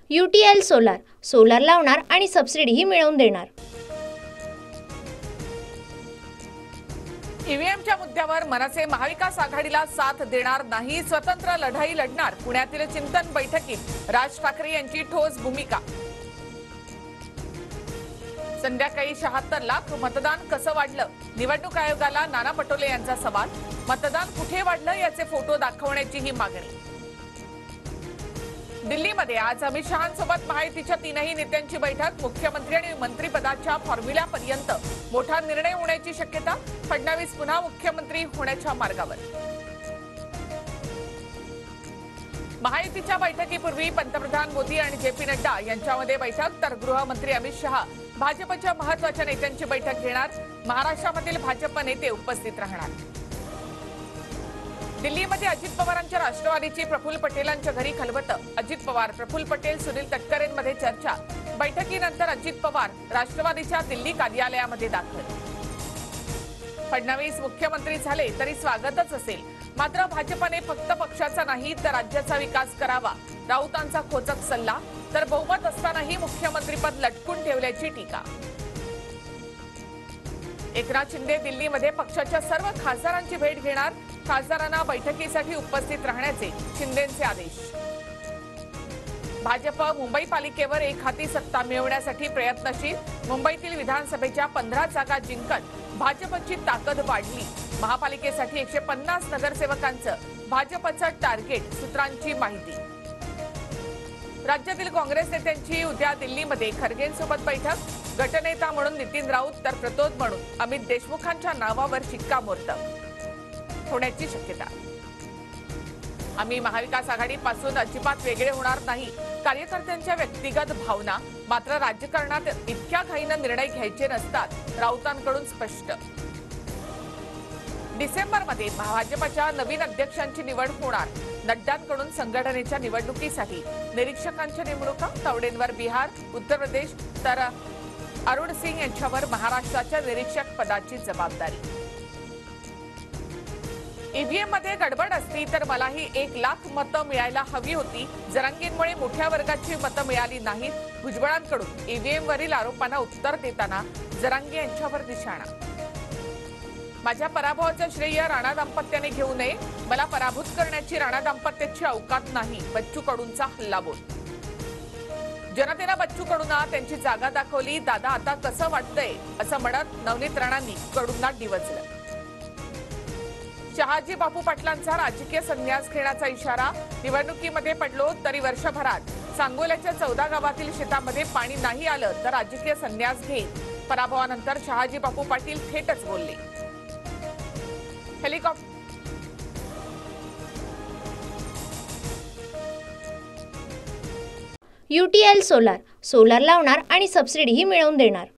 UTL solar solar लावणार आणि सबसिडीही मिळवून देणार। ईव्हीएमच्या मुद्द्यावर मनसे महाविकास आघाडीला साथ देणार नाही, स्वतंत्र लढाई लढणार। पुण्यातील चिंतन बैठकीत राज ठाकरे यांची ठोस भूमिका। संध्याकाळी 76 लाख मतदान कसं वाढलं, निवडणूक आयोगाला नाना पटोले यांचा सवाल। मतदान कुठे वाढलं याचे फोटो दाखवण्याची ही मागणी। दिल्लीमध्ये आज अमित शहांसोबत महायुतीच्या तीनही नेत्यांची बैठक। मुख्यमंत्री आणि मंत्रिपदाच्या फॉर्म्युल्यापर्यंत मोठा निर्णय होण्याची शक्यता। फडणवीस पुन्हा मुख्यमंत्री होण्याच्या मार्गावर। महायुतीच्या बैठकीपूर्वी पंतप्रधान मोदी आणि JP नड्डा यांच्यामध्ये बैठक, तर गृहमंत्री अमित शहा भाजपच्या महत्त्वाच्या नेत्यांची बैठक घेणार। महाराष्ट्रामधील भाजप नेते उपस्थित राहणार। दिल्लीमध्ये अजित पवारांच्या राष्ट्रवादीची प्रफुल्ल पटेलांच्या घरी खलबतं। अजित पवार, प्रफुल्ल पटेल, सुनील तटकरेंमध्ये चर्चा। बैठकीनंतर अजित पवार राष्ट्रवादीच्या दिल्ली कार्यालयामध्ये दाखल। फडणवीस मुख्यमंत्री झाले तरी स्वागतच असेल, मात्र भाजपने फक्त पक्षाचा नाही तर राज्याचा विकास करावा, राऊतांचा खोचक सल्ला। तर बहुमत असतानाही मुख्यमंत्रीपद लटकून ठेवल्याची टीका। एकनाथ शिंदे दिल्लीमध्ये पक्षाच्या सर्व खासदारांची भेट घेणार। खासदारांना बैठकीसाठी उपस्थित राहण्याचे शिंदेंचे आदेश। भाजप मुंबई पालिकेवर एक हाती सत्ता मिळवण्यासाठी प्रयत्नशील। मुंबईतील विधानसभेच्या 15 जागा जिंकत भाजपची ताकद वाढली। महापालिकेसाठी 150 नगरसेवकांचं भाजपचं टार्गेट, सूत्रांची माहिती। राज्यातील काँग्रेस नेत्यांची उद्या दिल्लीमध्ये खरगेंसोबत बैठक। गटनेता म्हणून नितीन राऊत तर प्रतोद म्हणून अमित देशमुखांच्या नावावर शिक्कामोर्तब होण्याची शक्यता। आम्ही महाविकास आघाडीपासून अजिबात वेगळे होणार नाही, कार्यकर्त्यांच्या व्यक्तिगत भावना। मात्र राजकारणात इतक्या घाईनं निर्णय घ्यायचे नसतात, राऊतांकडून स्पष्ट। डिसेंबरमध्ये भाजपच्या नवीन अध्यक्षांची निवड होणार। नड्डांकडून संघटनेच्या निवडणुकीसाठी निरीक्षकांच्या नेमणुका। तावडेंवर बिहार, उत्तर प्रदेश तर अरुण सिंग यांच्यावर महाराष्ट्राच्या निरीक्षक पदाची जबाबदारी। ईव्हीएम मध्ये गडबड असती तर मलाही 1 लाख मतं मिळायला हवी होती। जरांगेंमुळे मोठ्या वर्गाची मतं मिळाली नाहीत। भुजबळांकडून ईव्हीएम वरील आरोपांना उत्तर देताना जरांगे यांच्यावर निशाणा। माझ्या पराभवाचं श्रेय राणा दाम्पत्याने घेऊ नये, मला पराभूत करण्याची राणा दाम्पत्याची अवकात नाही। बच्चू कडूंचा हल्लाबोल। जनतेला बच्चू कडूंना त्यांची जागा दाखवली, दादा आता कसं वाटतंय असं म्हणत नवनीत राणांनी कडूंना डिवचलं। शहाजी बापू पाटलांचा राजकीय संन्यास घेण्याचा इशारा। निवडणुकीमध्ये पडलो तरी वर्षभरात सांगोल्याच्या 14 गावातील शेतामध्ये पाणी नाही आलं तर राजकीय संन्यास घेईन। पराभवानंतर शहाजी बापू पाटील थेटच बोलले। हेलिकॉप्टर UTL सोलार सोलार लावणार आणि सबसिडीही मिळवून देणार।